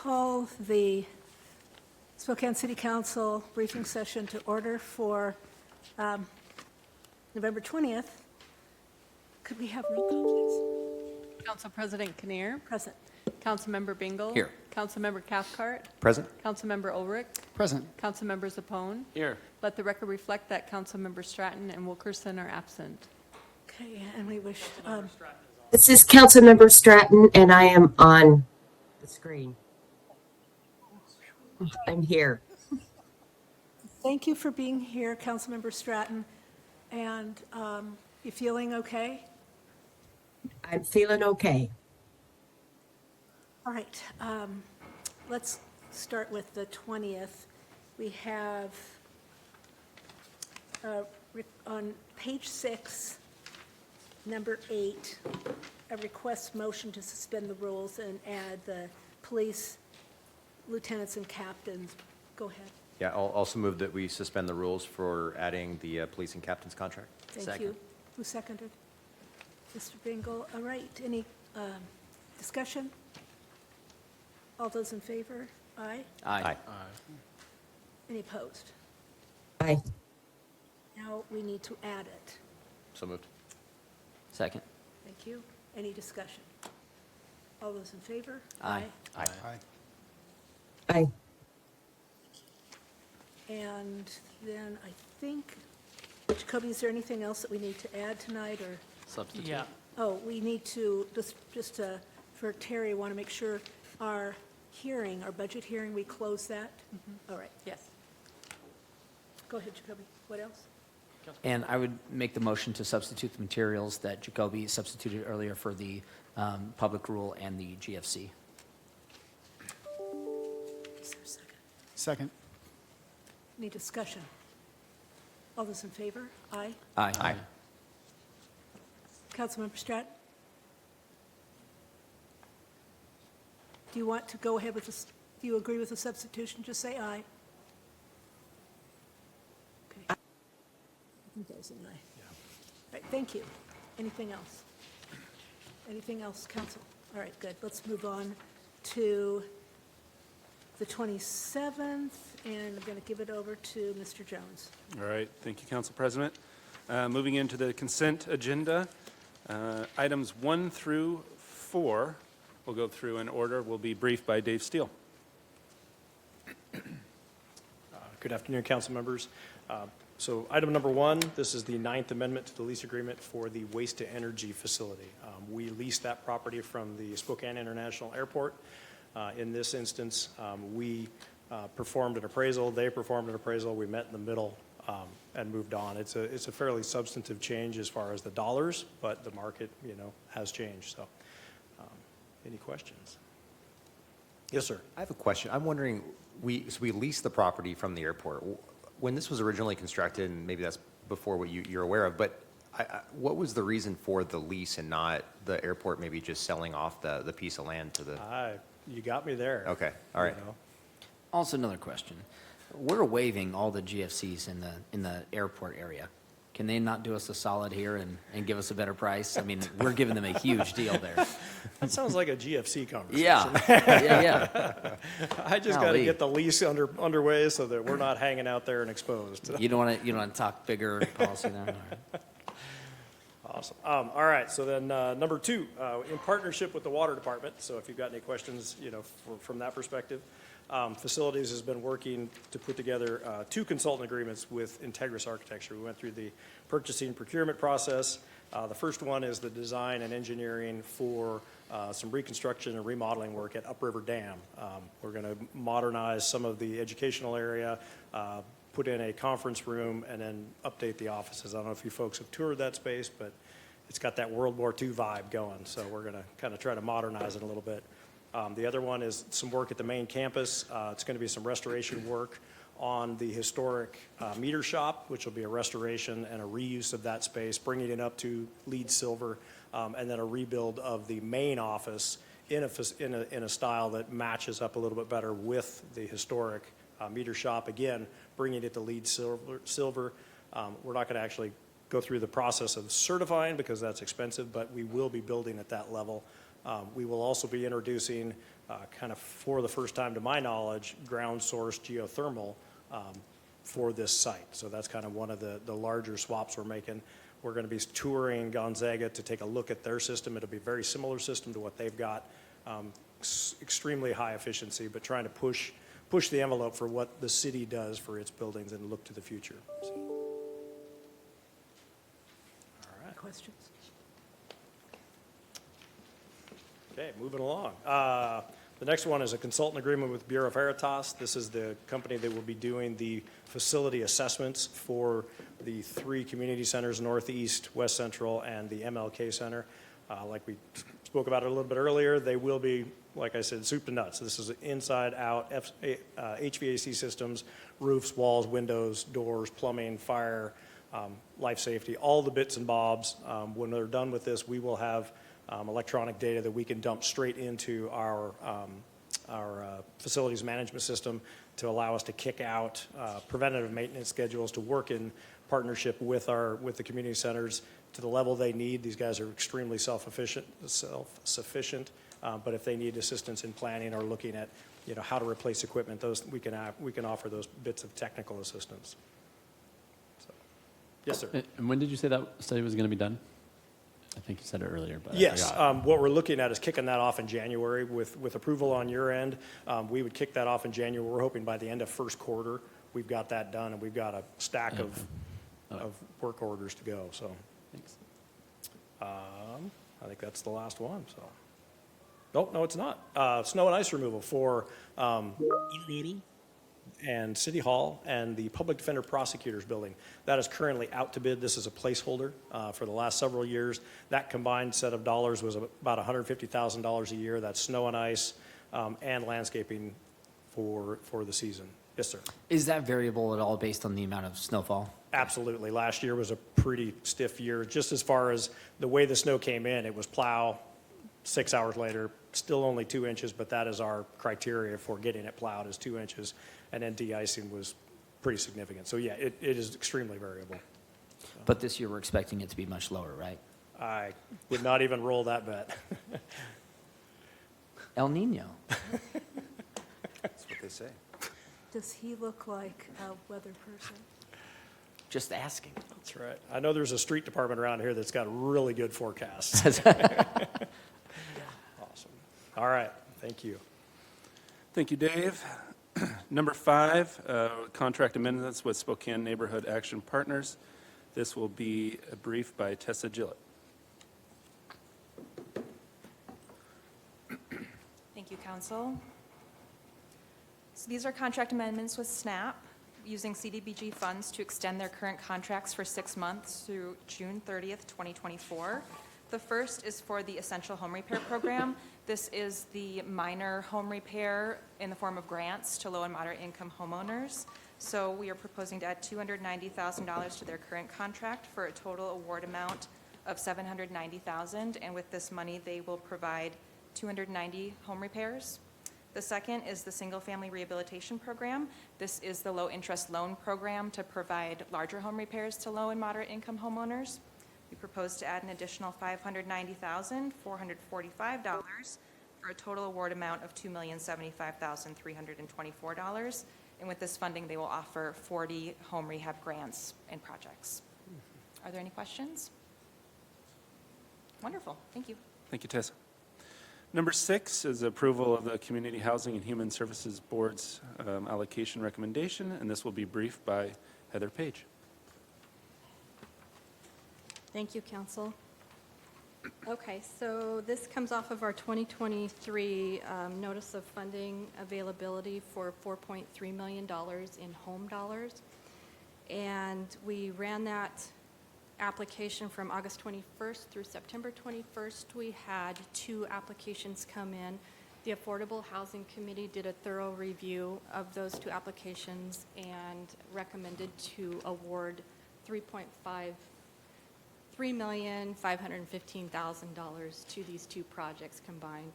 call the Spokane City Council briefing session to order for November 20th. Could we have roll call, Council President Kinnear. please? Present. Councilmember Bingle. Here. Councilmember Cathcart. Present. Councilmember Ulrich. Present. Councilmember Zapone. Here. Let the record reflect that Councilmember Stratton and Wilkerson are absent. Okay, and we wish, This is Councilmember Stratton, and I am on the screen. I'm here. thank you for being here, Councilmember Stratton. And you feeling okay? I'm feeling okay. All right, let's start with the 20th. We have, on page 6, number 8, a request motion to suspend the rules and add the police lieutenants and captains. Go ahead. Yeah, I'll also move that we suspend the rules for adding the police and captain's contract. Thank you. Who seconded? Mr. Bingle. All right, any discussion? All those in favor? Aye. Aye. Any opposed? Aye. Now we need to add it. So moved. Second. Thank you. Any discussion? All those in favor? Aye. Aye. Aye. And then I think, Jacoby, is there anything else that we need to add tonight, or? Substitute. Yeah, Oh, we need to, just for Terry, want to make sure our hearing, our budget hearing, we close that? All right, Yes. go ahead, Jacoby. What else? and I would make the motion to substitute the materials that Jacoby substituted earlier for the public rule and the GFC. Is there a second? Second. Any discussion? All those in favor? Aye. Aye. Councilmember Stratton? Do you want to go ahead with this, do you agree with the substitution? Just say aye. Okay. I think that was an aye. All right, thank you. Anything else? Anything else, council? All right, good. Let's move on to the 27th, and I'm going to give it over to Mr. Jones. All right, thank you, Council President. Moving into the consent agenda, items 1 through 4, we'll go through in order, will be briefed by Dave Steele. Good afternoon, council members. So item number 1, this is the 9th amendment to the lease agreement for the waste-to-energy facility. We leased that property from the Spokane International Airport. In this instance, we performed an appraisal, they performed an appraisal, we met in the middle and moved on. It's a fairly substantive change as far as the dollars, but the market, has changed. So, any questions? Yes, sir. I have a question. I'm wondering, we leased the property from the airport. When this was originally constructed, and maybe that's before what you're aware of, but what was the reason for the lease and not the airport maybe just selling off the piece of land to the? You got me there. Okay, all right. Also, another question. We're waiving all the GFCs in the airport area. Can they not do us a solid here and give us a better price? I mean, we're giving them a huge deal there. That sounds like a GFC conversation. Yeah. I just got to Golly. get the lease underway so that we're not hanging out there and exposed. You don't want to talk bigger policy there? All right. Awesome. All right. So then number 2, in partnership with the water department. So if you've got any questions, from that perspective, Facilities has been working to put together 2 consultant agreements with Integris Architecture. We went through the purchasing and procurement process. The first one is the design and engineering for some reconstruction and remodeling work at Upriver Dam. We're going to modernize some of the educational area, put in a conference room, and then update the offices. I don't know if you folks have toured that space, but it's got that World War II vibe going, so we're going to kind of try to modernize it a little bit. The other one is some work at the main campus. It's going to be some restoration work on the historic meter shop, which will be a restoration and a reuse of that space, bringing it up to LEED silver, and then a rebuild of the main office in a style that matches up a little bit better with the historic meter shop. Again, bringing it to LEED silver. We're not going to actually go through the process of certifying because that's expensive, but we will be building at that level. We will also be introducing, kind of for the first time to my knowledge, ground source geothermal for this site. So that's kind of one of the larger swaps we're making. We're going to be touring Gonzaga to take a look at their system. It'll be a very similar system to what they've got. Extremely high efficiency, but trying to push the envelope for what the city does for its buildings and look to the future. So, Questions? okay, moving along. The next one is a consultant agreement with Bureau Veritas. This is the company that will be doing the facility assessments for the 3 community centers, Northeast, West Central, and the MLK Center. Like we spoke about it a little bit earlier, they will be, like I said, soup to nuts. This is inside out HVAC systems, roofs, walls, windows, doors, plumbing, fire, life safety, all the bits and bobs. When they're done with this, we will have electronic data that we can dump straight into our facilities management system to allow us to kick out preventative maintenance schedules to work in partnership with the community centers to the level they need. These guys are extremely self-sufficient, but if they need assistance in planning or looking at how to replace equipment, we can offer those bits of technical assistance. So, yes, sir. And when did you say that study was going to be done? I think you said it earlier, but I Yes, forgot. what we're looking at is kicking that off in January with approval on your end. We would kick that off in January. We're hoping by the end of first quarter, we've got that done, and we've got a stack of work orders to go, so. Thanks. I think that's the last one, so. No, it's not. Snow and ice removal for and City Hall and the Public Defender Prosecutor's Building. That is currently out to bid. This is a placeholder for the last several years. That combined set of dollars was about $150,000 a year. That's snow and ice and landscaping for the season. Yes, sir. Is that variable at all based on the amount of snowfall? Absolutely. Last year was a pretty stiff year. Just as far as the way the snow came in, it was plow, 6 hours later, still only 2 inches, but that is our criteria for getting it plowed is 2 inches. And then de-icing was pretty significant. So yeah, it is extremely variable. But this year, we're expecting it to be much lower, right? I would not even roll that bet. El Nino. That's what they say. Does he look like a weather person? Just asking. That's right. I know there's a street department around here that's got really good forecasts. Awesome. All right. Thank you. Thank you, Dave. Number 5, contract amendments with Spokane Neighborhood Action Partners. This will be a brief by Tessa Gillett. Thank you, Council. So these are contract amendments with SNAP using CDBG funds to extend their current contracts for 6 months through June 30th, 2024. The first is for the Essential Home Repair Program. This is the minor home repair in the form of grants to low and moderate income homeowners. So we are proposing to add $290,000 to their current contract for a total award amount of $790,000. And with this money, they will provide 290 home repairs. The second is the Single Family Rehabilitation Program. This is the low-interest loan program to provide larger home repairs to low and moderate income homeowners. We propose to add an additional $590,445 for a total award amount of $2,075,324. And with this funding, they will offer 40 home rehab grants and projects. Are there any questions? Wonderful. Thank you. Thank you, Tessa. Number 6 is approval of the Community Housing and Human Services Board's allocation recommendation, and this will be briefed by Heather Page. Thank you, Council. Okay, so this comes off of our 2023 Notice of Funding Availability for $4.3 million in home dollars. And we ran that application from August 21st through September 21st. We had 2 applications come in. The Affordable Housing Committee did a thorough review of those 2 applications and recommended to award $3,515,000 to these 2 projects combined.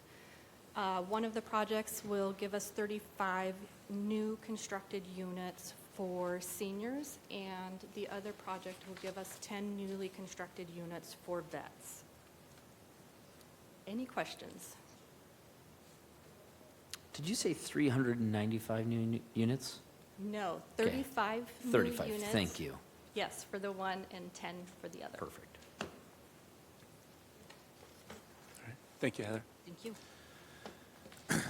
One of the projects will give us 35 new constructed units for seniors, and the other project will give us 10 newly constructed units for vets. Any questions? Did you say 395 new units? No, Okay. 35 new 35, units. thank you. Yes, for the one and 10 for the other. Perfect. Thank you, Heather. Thank you.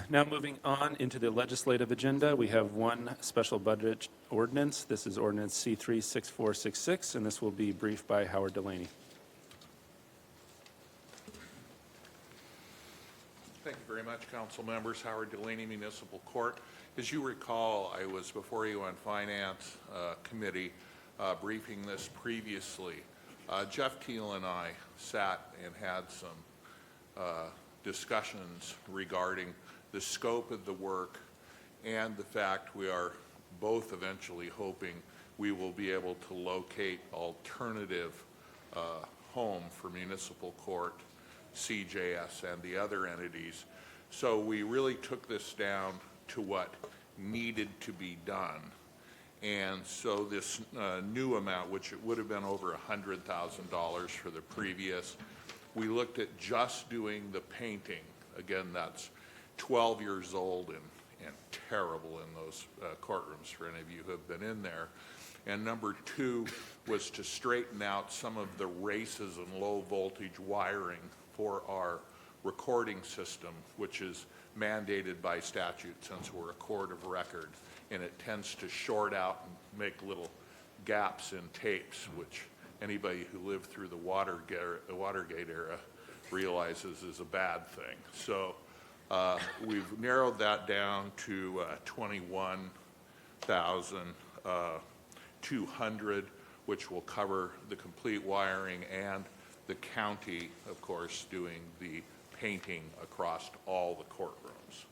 Now moving on into the legislative agenda, we have one special budget ordinance. This is ordinance C36466, and this will be briefed by Howard Delaney. Thank you very much, council members. Howard Delaney, Municipal Court. As you recall, I was before you on Finance Committee briefing this previously. Jeff Teal and I sat and had some discussions regarding the scope of the work and the fact we are both eventually hoping we will be able to locate alternative home for municipal court, CJS, and the other entities. So we really took this down to what needed to be done. And so this new amount, which it would have been over $100,000 for the previous, we looked at just doing the painting. Again, that's 12 years old and terrible in those courtrooms for any of you who have been in there. And number two was to straighten out some of the races and low voltage wiring for our recording system, which is mandated by statute since we're a court of record, and it tends to short out and make little gaps in tapes, which anybody who lived through the Watergate era realizes is a bad thing. So we've narrowed that down to $21,200, which will cover the complete wiring and the county, of course, doing the painting across all the courtrooms.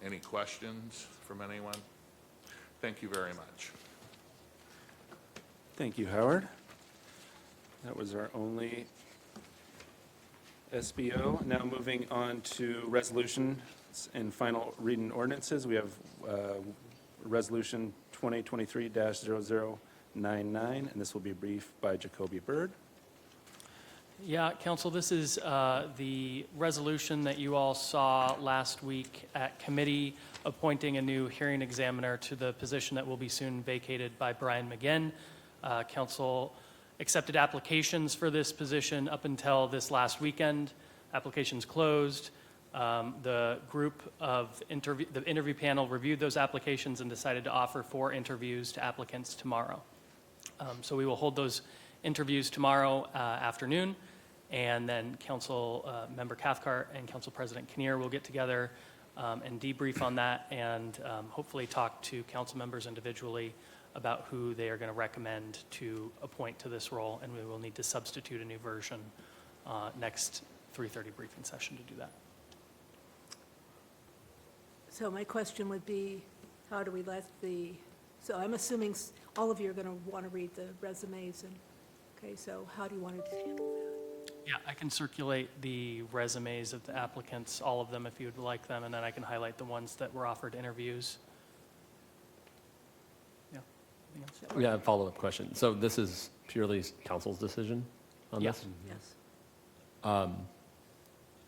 Any questions from anyone? Thank you very much. Thank you, Howard. That was our only SBO. Now moving on to resolutions and final reading ordinances. We have Resolution 2023-0099, and this will be briefed by Jacoby Byrd. Yeah, Council, this is the resolution that you all saw last week at committee, appointing a new hearing examiner to the position that will be soon vacated by Brian McGinn. Council accepted applications for this position up until this last weekend. Applications closed. The interview panel reviewed those applications and decided to offer 4 interviews to applicants tomorrow. So we will hold those interviews tomorrow afternoon, and then Council Member Cathcart and Council President Kinnear will get together and debrief on that, and hopefully talk to council members individually about who they are going to recommend to appoint to this role, and we will need to substitute a new version next 3:30 briefing session to do that. So my question would be, how do we so I'm assuming all of you are going to want to read the resumes, and, okay, so how do you want to handle that? Yeah, I can circulate the resumes of the applicants, all of them if you would like them, and then I can highlight the ones that were offered interviews. Yeah. Anything else? We have a follow-up question. So this is purely council's decision on Yeah. this? Yes.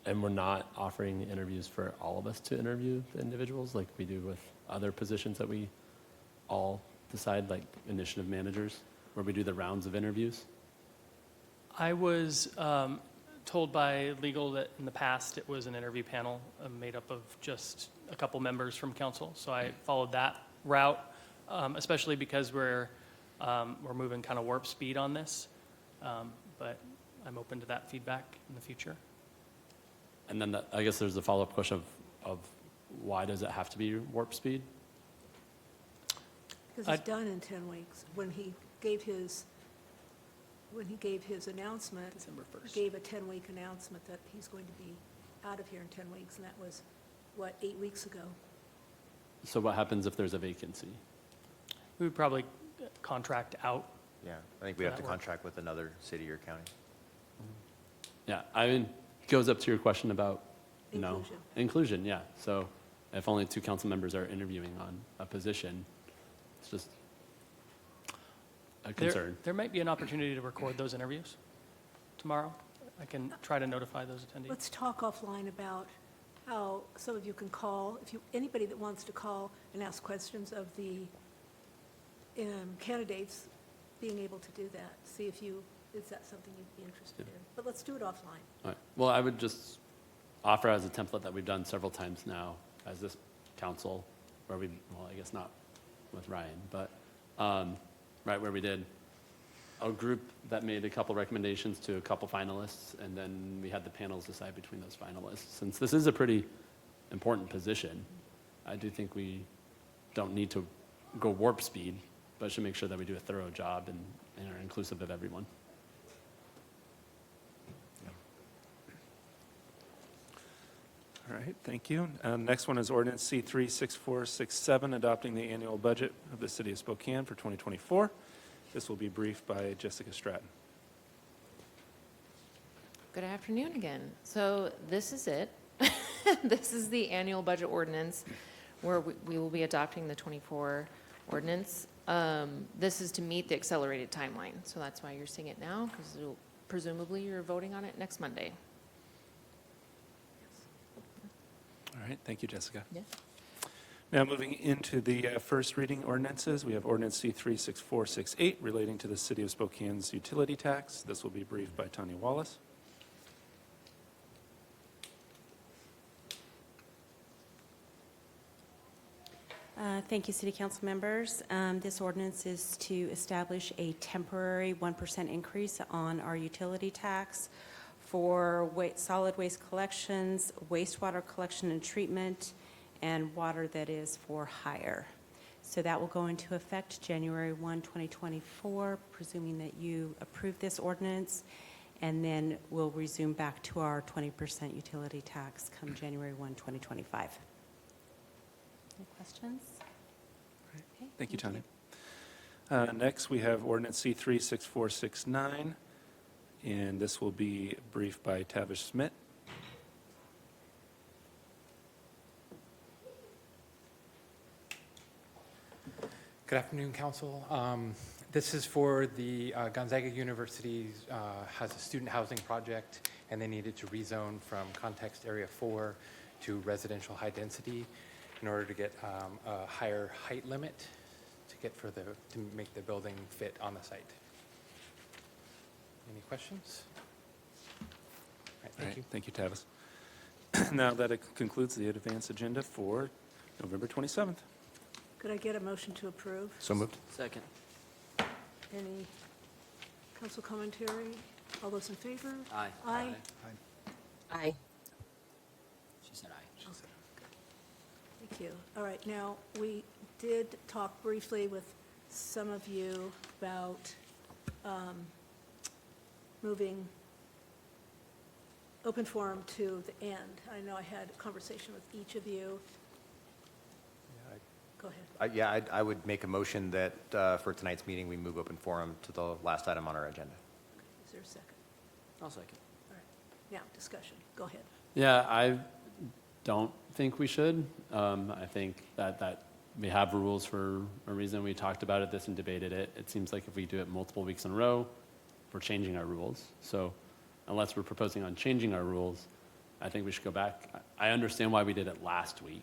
And we're not offering interviews for all of us to interview the individuals like we do with other positions that we all decide, like initiative managers, where we do the rounds of interviews? I was told by legal that in the past it was an interview panel made up of just a couple members from council. So I followed that route, especially because we're moving kind of warp speed on this. But I'm open to that feedback in the future. And then I guess there's a follow-up question of why does it have to be warp speed? Because it's done in 10 weeks. When he gave his announcement, December 1st. gave a 10-week announcement that he's going to be out of here in 10 weeks, and that was, 8 weeks ago? So what happens if there's a vacancy? We would probably contract out. Yeah, I think we have to That work? contract with another city or county. Yeah, I mean, it goes up to your question about, Inclusion. Inclusion, yeah. So if only 2 council members are interviewing on a position, it's just a concern. There might be an opportunity to record those interviews tomorrow. I can try to notify those attendees. Let's talk offline about how some of you can call, anybody that wants to call and ask questions of the candidates, being able to do that. See if is that something you'd be interested in? But let's do it offline. All right. Well, I would just offer as a template that we've done several times now as this council, where I guess not with Ryan, but, right, where we did a group that made a couple recommendations to a couple finalists, and then we had the panels decide between those finalists. Since this is a pretty important position, I do think we don't need to go warp speed, but should make sure that we do a thorough job and are inclusive of everyone. All right, thank you. Next one is ordinance C-36467, adopting the annual budget of the city of Spokane for 2024. This will be briefed by Jessica Stratton. Good afternoon again. So this is it. This is the annual budget ordinance where we will be adopting the 24 ordinance. This is to meet the accelerated timeline. So that's why you're seeing it now, because presumably you're voting on it next Monday. All right, thank you, Jessica. Yeah. Now, moving into the first reading ordinances, we have ordinance C-36468 relating to the city of Spokane's utility tax. This will be briefed by Tanya Wallace. Thank you, City Council members. This ordinance is to establish a temporary 1% increase on our utility tax for solid waste collections, wastewater collection and treatment, and water that is for hire. So that will go into effect January 1, 2024, presuming that you approve this ordinance, and then we'll resume back to our 20% utility tax come January 1, 2025. Any questions? Okay, Thank you, Tanya. Next, we have ordinance C-36469, and this will be briefed by Tavish Smith. Good afternoon, Council. This is for the Gonzaga University has a student housing project, and they needed to rezone from context area 4 to residential high density in order to get a higher height limit to make the building fit on the site. Any questions? All right, thank you. Thank you, Tavis. Now that concludes the advance agenda for November 27th. Could I get a motion to approve? So moved. Second. Any council commentary? All those in favor? Aye. Aye. Aye. She said aye. Thank you. All right, now, we did talk briefly with some of you about moving open forum to the end. I know I had a conversation with each of you. Go ahead. Yeah, I would make a motion that for tonight's meeting, we move open forum to the last item on our agenda. Is there a second? I'll second. All right. Now, discussion. Go ahead. Yeah, I don't think we should. I think that we have rules for a reason. We talked about it, and debated it. It seems like if we do it multiple weeks in a row, we're changing our rules. So unless we're proposing on changing our rules, I think we should go back. I understand why we did it last week,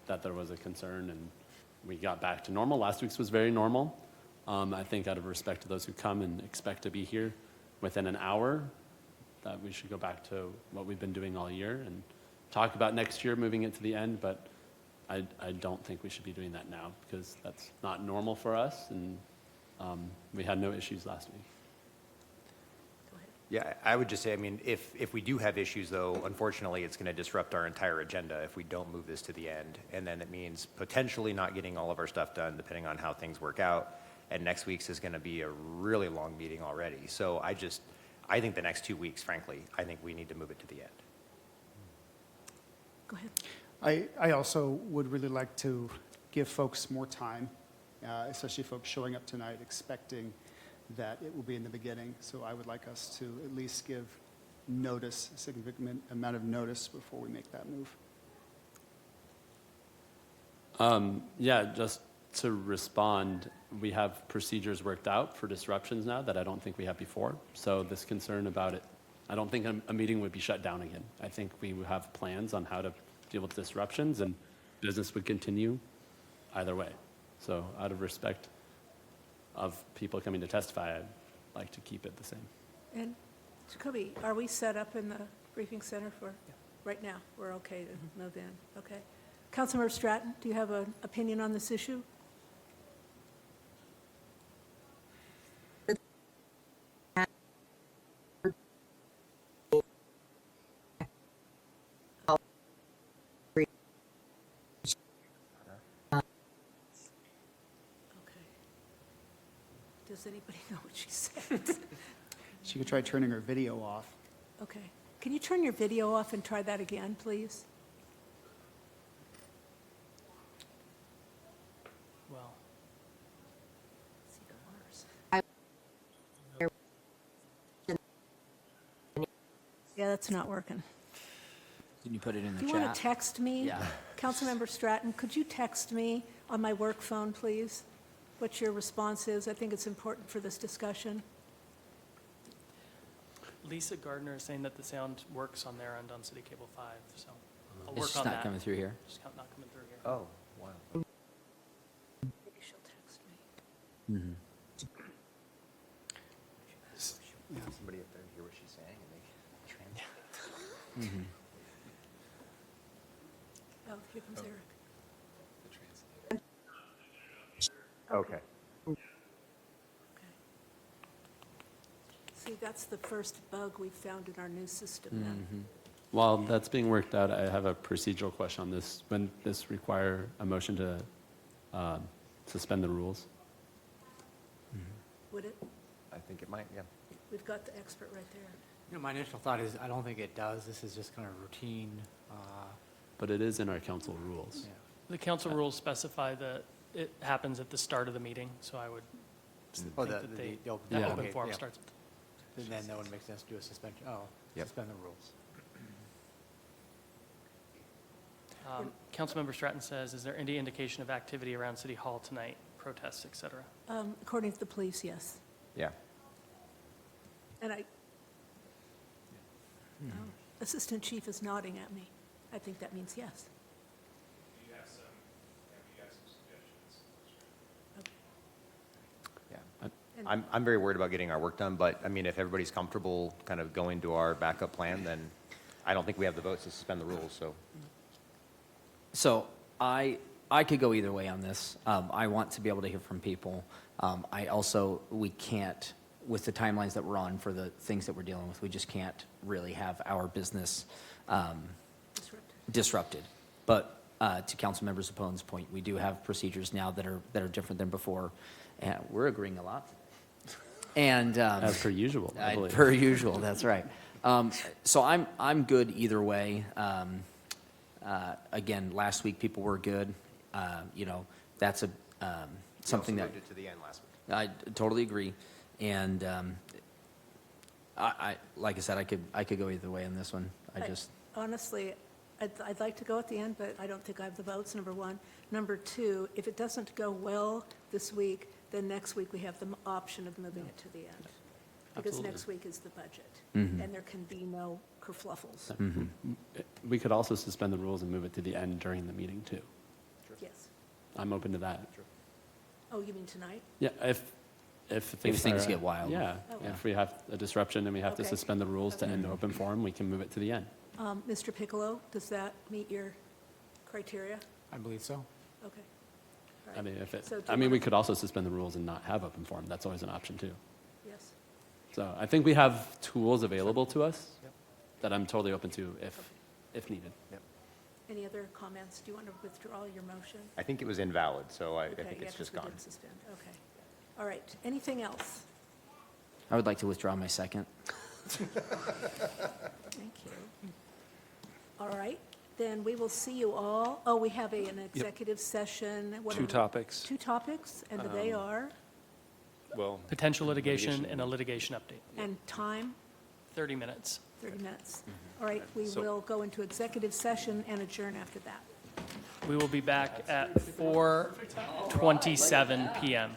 that there was a concern, and we got back to normal. Last week's was very normal. I think out of respect to those who come and expect to be here within an hour, that we should go back to what we've been doing all year and talk about next year, moving it to the end, but I don't think we should be doing that now because that's not normal for us, and we had no issues last week. Go ahead. Yeah, I would just say, I mean, if we do have issues, though, unfortunately, it's going to disrupt our entire agenda if we don't move this to the end. And then it means potentially not getting all of our stuff done, depending on how things work out. And next week's is going to be a really long meeting already. So I think the next 2 weeks, frankly, I think we need to move it to the end. Go ahead. I also would really like to give folks more time, especially folks showing up tonight expecting that it will be in the beginning. So I would like us to at least give notice, a significant amount of notice before we make that move. Yeah, just to respond, we have procedures worked out for disruptions now that I don't think we had before. So this concern about it, I don't think a meeting would be shut down again. I think we would have plans on how to deal with disruptions, and business would continue either way. So out of respect of people coming to testify, I'd like to keep it the same. And Jacoby, are we set up in the briefing center for, right now? We're okay to move in, okay? Councilmember Stratton, do you have an opinion on this issue? Does anybody know what she said? She could try turning her video off. Okay. Can you turn your video off and try that again, please? Well, It's even worse. Yeah, that's not working. Can you put it in the Do chat? you want to text me? Yeah. Councilmember Stratton, could you text me on my work phone, please, what your response is? I think it's important for this discussion. Lisa Gardner is saying that the sound works on their end on City Cable 5, so I'll It's work just on not that. coming through here. Just not coming through here. Oh, wow. Maybe she'll text me. Mm-hmm. Somebody up there hear what she's saying and they translate. Mm-hmm. Oh, here comes Eric. Okay. See, that's the first bug we found in our new system then. Mm-hmm. While that's being worked out, I have a procedural question on this. When this require a motion to suspend the rules? Would it? I think it might, yeah. We've got the expert right there. You know, my initial thought is, I don't think it does. This is just kind of routine. But it is in our council rules. Yeah. The council rules specify that it happens at the start of the meeting, so I would think Oh, that the Yeah. open okay, forum yeah. starts. And then that would make sense to do a suspension. Oh, Yep. suspend the rules. Councilmember Stratton says, is there any indication of activity around City Hall tonight, protests, et cetera? According to the police, yes. Yeah. And Assistant Chief is nodding at me. I think that means yes. Yeah. I'm very worried about getting our work done, but I mean, if everybody's comfortable kind of going to our backup plan, then I don't think we have the votes to suspend the rules, so. So I could go either way on this. I want to be able to hear from people. We can't, with the timelines that we're on for the things that we're dealing with, we just can't really have our business disrupted. But to Councilmember Zapone's point, we do have procedures now that are different than before, and we're agreeing a lot. And As per usual, I believe. per usual, that's right. So I'm good either way. Again, last week people were good. That's something We that also moved it to the end last week. I totally agree. And I like I said, I could go either way on this one. Honestly, I'd like to go at the end, but I don't think I have the votes, number one. Number two, if it doesn't go well this week, then next week we have the option of moving it to the end. Because Absolutely. next week is the budget, Mhm. and there can be no kerfluffles. Mhm. We could also suspend the rules and move it to the end during the meeting, too. Yes. I'm open to that. Oh, you mean tonight? Yeah, if things things are- get wild. Yeah, Okay. if we have a disruption and we have to Okay. suspend the rules to end open forum, we can move it to the end. Mr. Piccolo, does that meet your criteria? I believe so. Okay. All I right. mean, So do you we wanna- could also suspend the rules and not have open forum. That's always an option, too. Yes. So I think we have tools available to us that I'm totally open to if needed. Yep. Any other comments? Do you want to withdraw your motion? I think it was invalid, so I Okay, think yeah, it's 'cause just we gone. did suspend. Okay. All right. Anything else? I would like to withdraw my second. Thank you. All right, then we will see you all. Oh, we have an executive session. What Two are- topics. Two topics, and they are, Well, Potential litigation and a litigation update, and time, 30 minutes. 30 minutes. All right, we So- will go into executive session and adjourn after that. We will be back at 4:27 PM.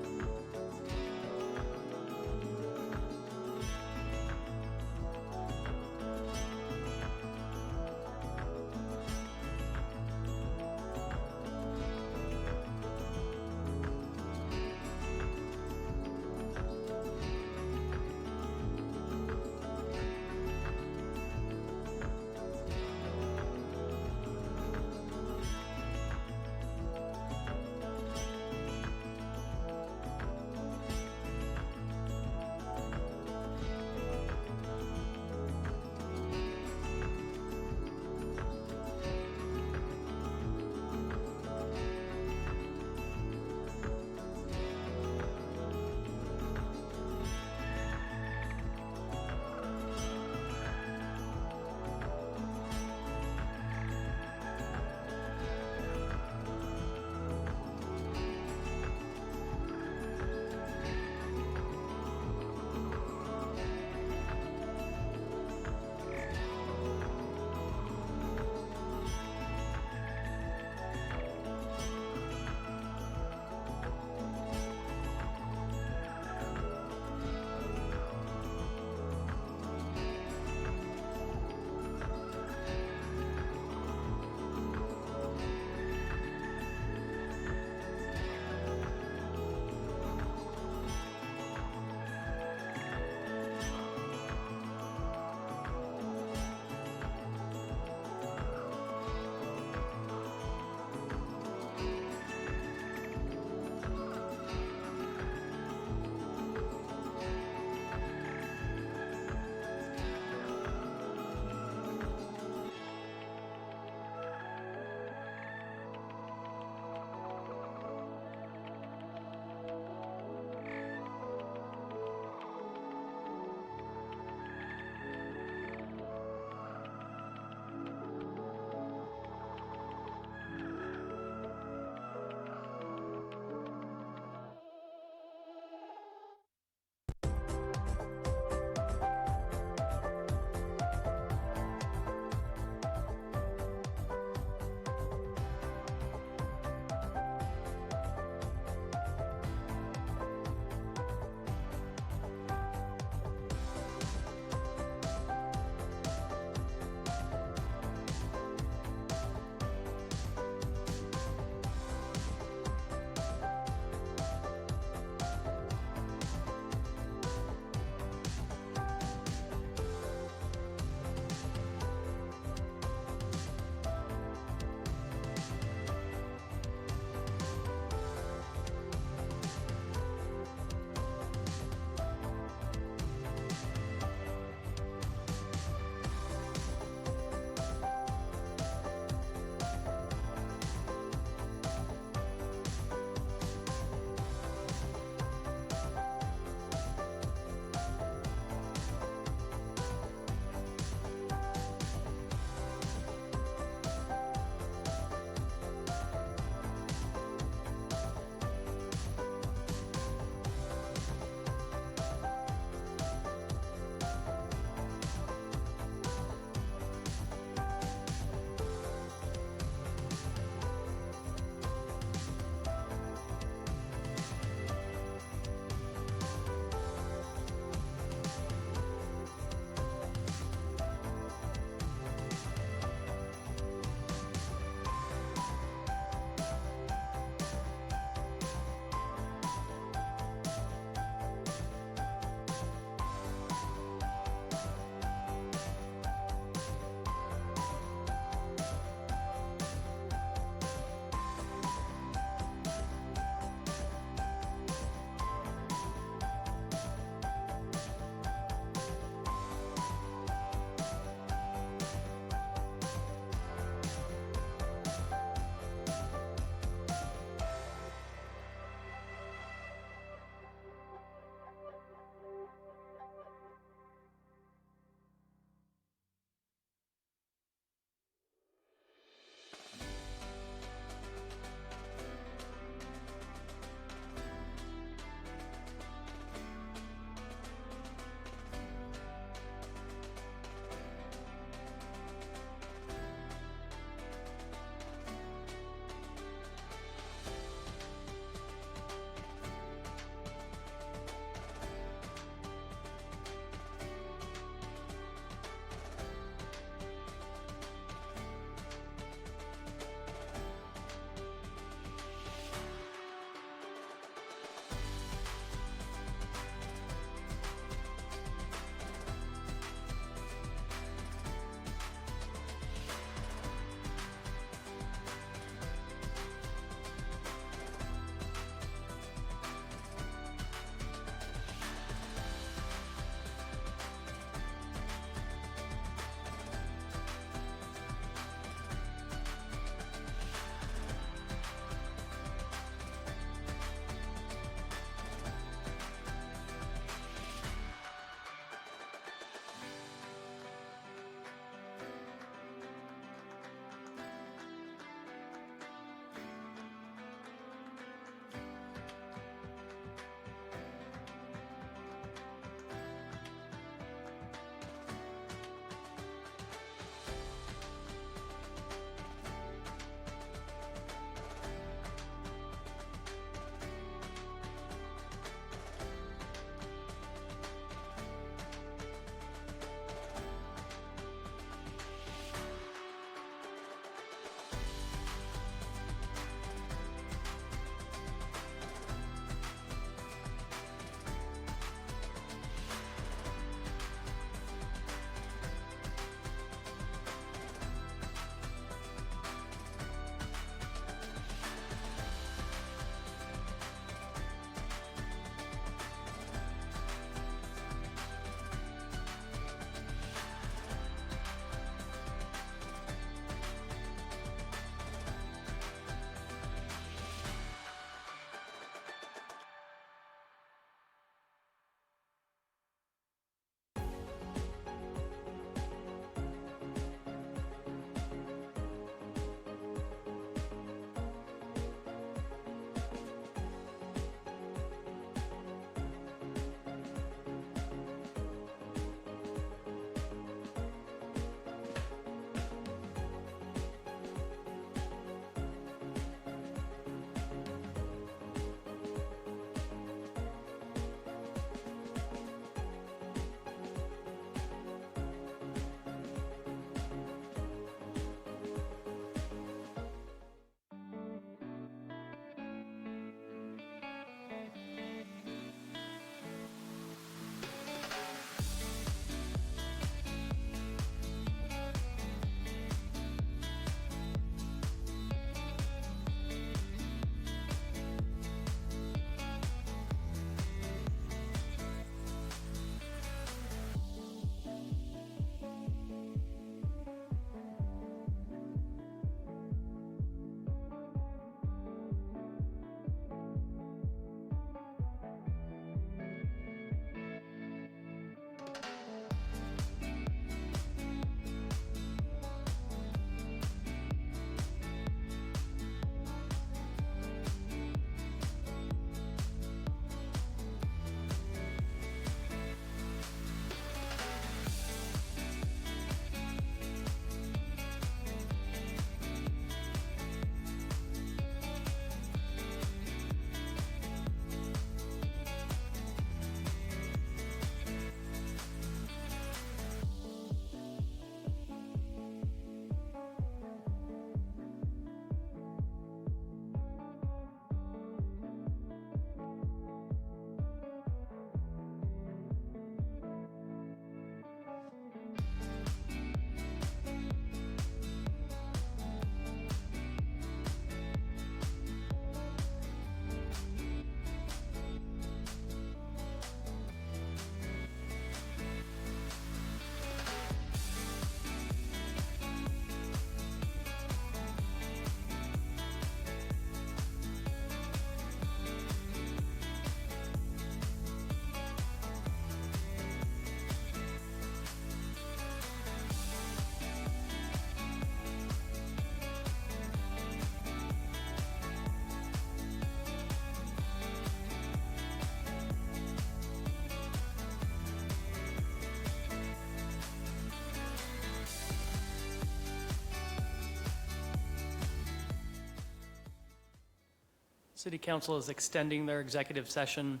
City Council is extending their executive session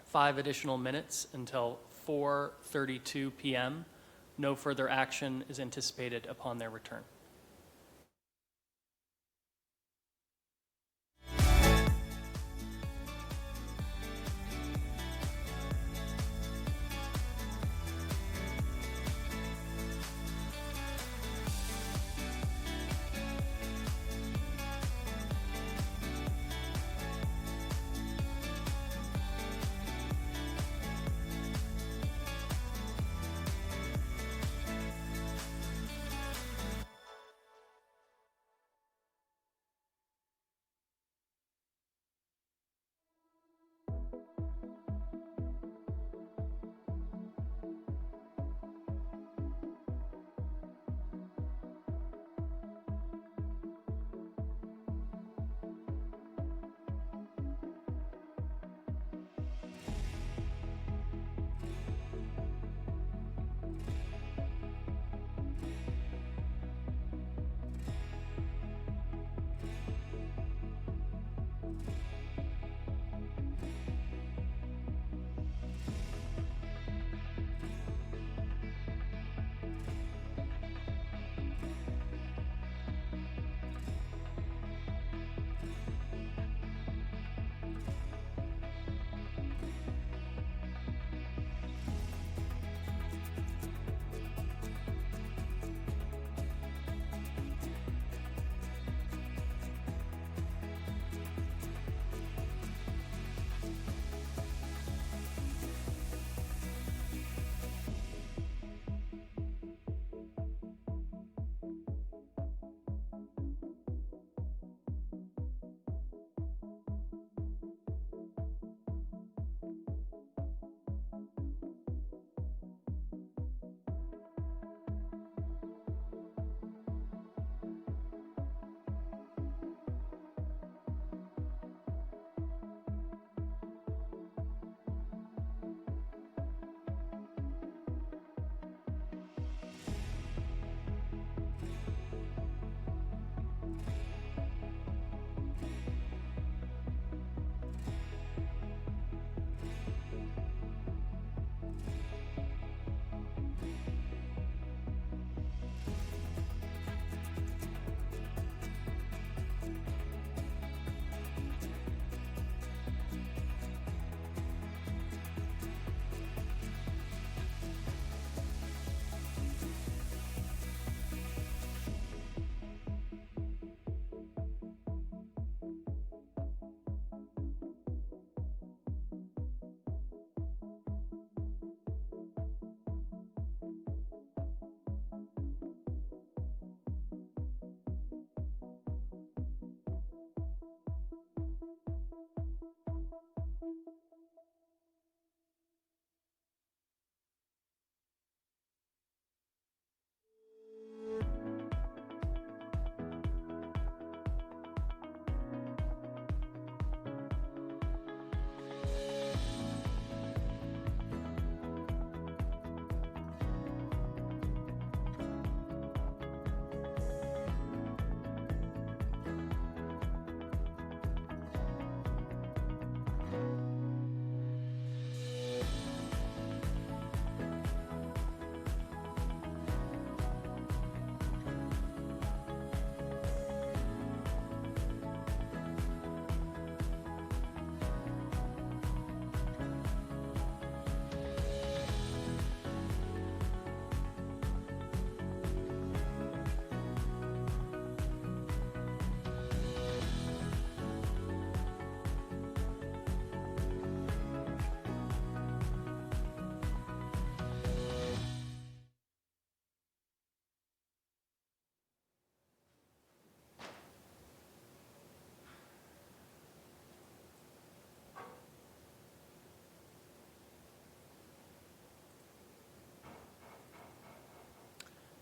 5 additional minutes until 4:32 PM. No further action is anticipated upon their return.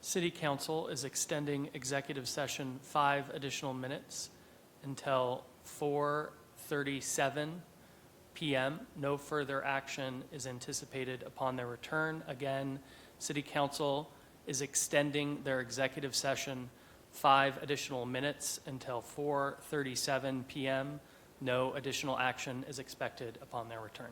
City Council is extending executive session 5 additional minutes until 4:37 PM. No further action is anticipated upon their return. Again, City Council is extending their executive session 5 additional minutes until 4:37 PM. No additional action is expected upon their return.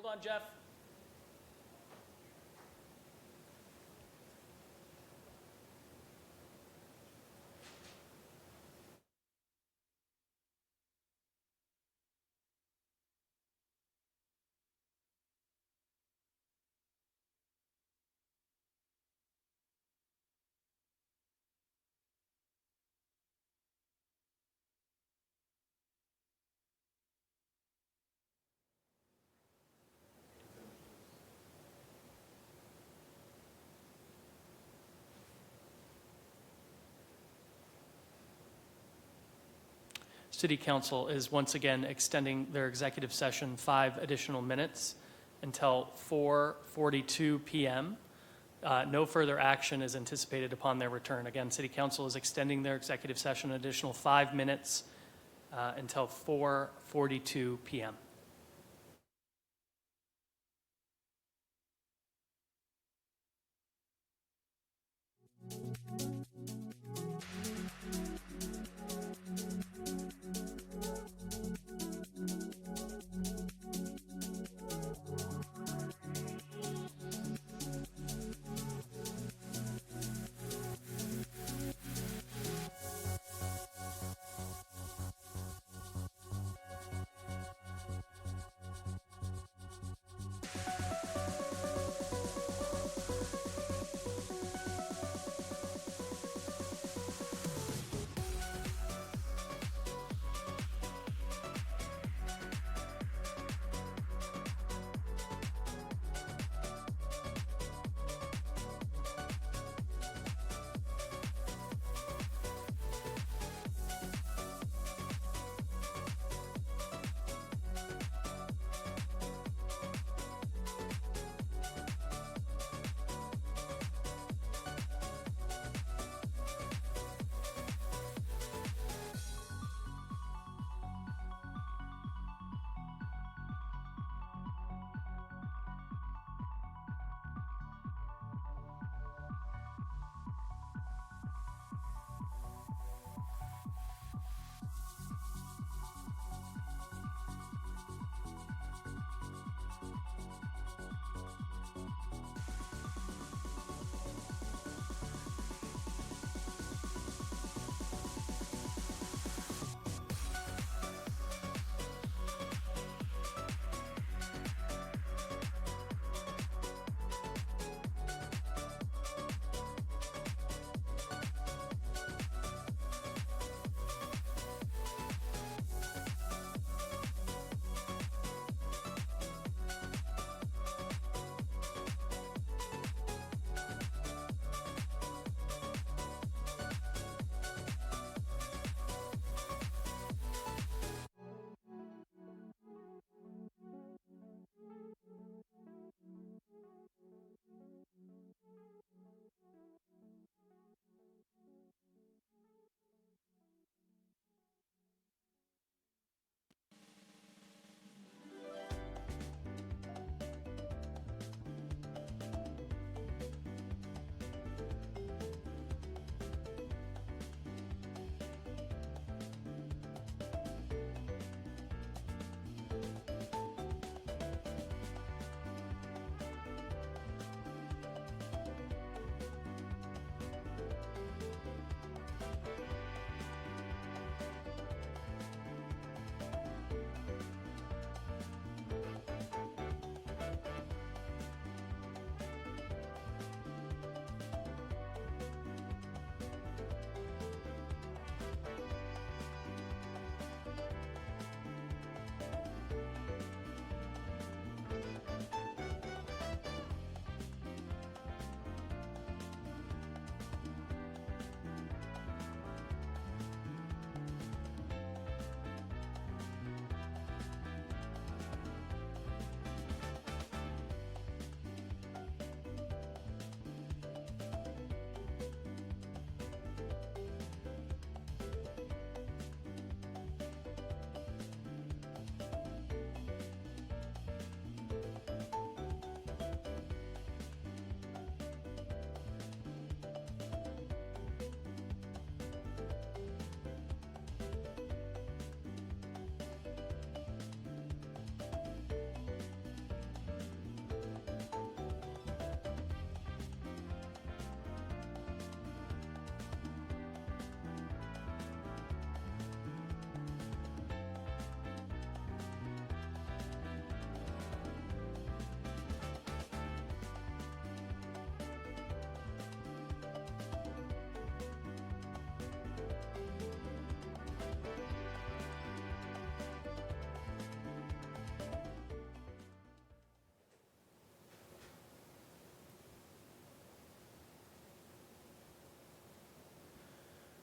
Hold on, Jeff. City Council is once again extending their executive session 5 additional minutes until 4:42 PM. No further action is anticipated upon their return. Again, City Council is extending their executive session an additional 5 minutes until 4:42 PM.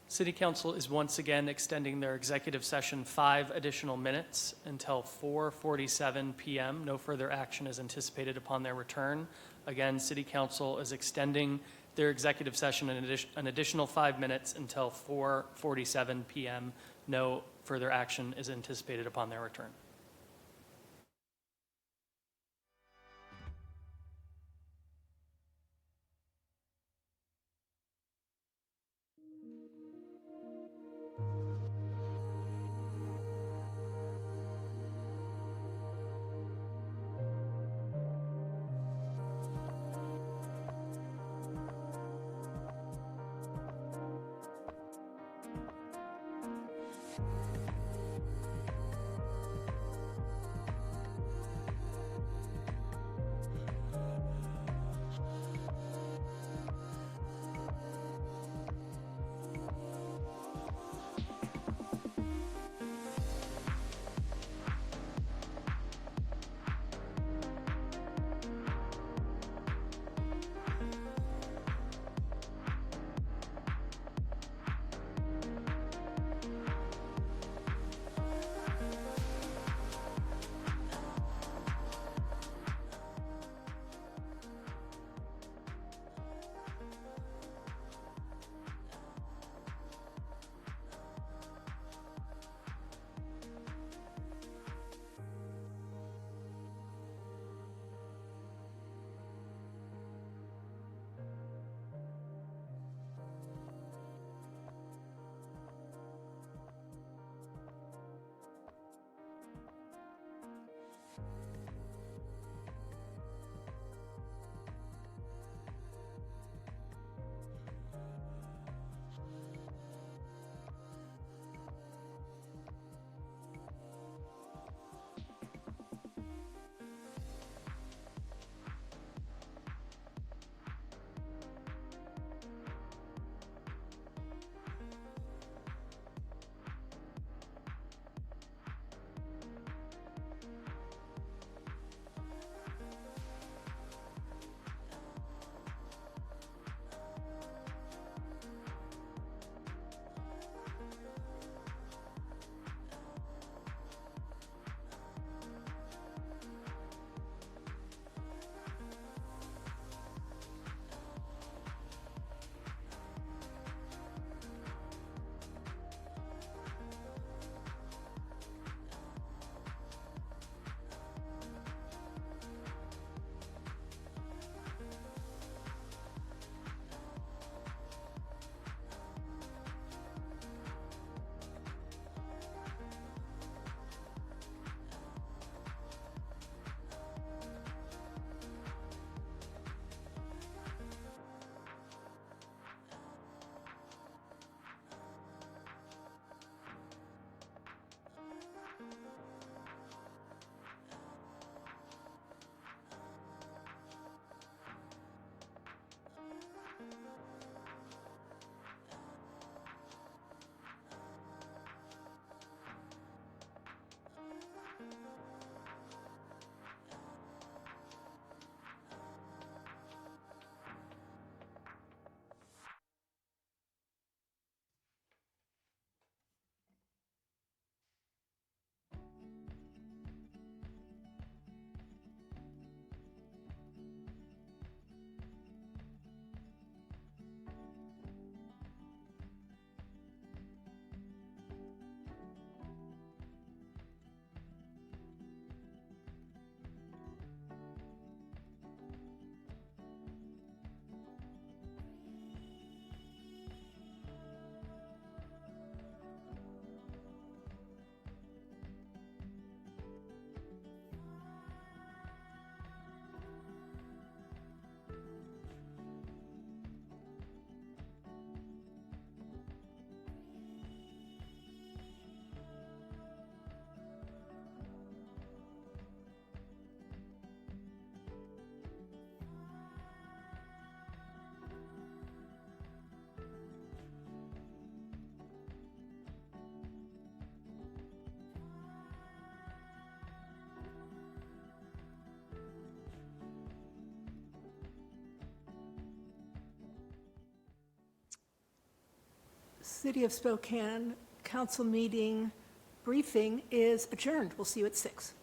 City Council is once again extending their executive session 5 additional minutes until 4:47 PM. No further action is anticipated upon their return. Again, City Council is extending their executive session an additional 5 minutes until 4:47 PM. No further action is anticipated upon their return. City of Spokane council meeting briefing is adjourned. We'll see you at 6.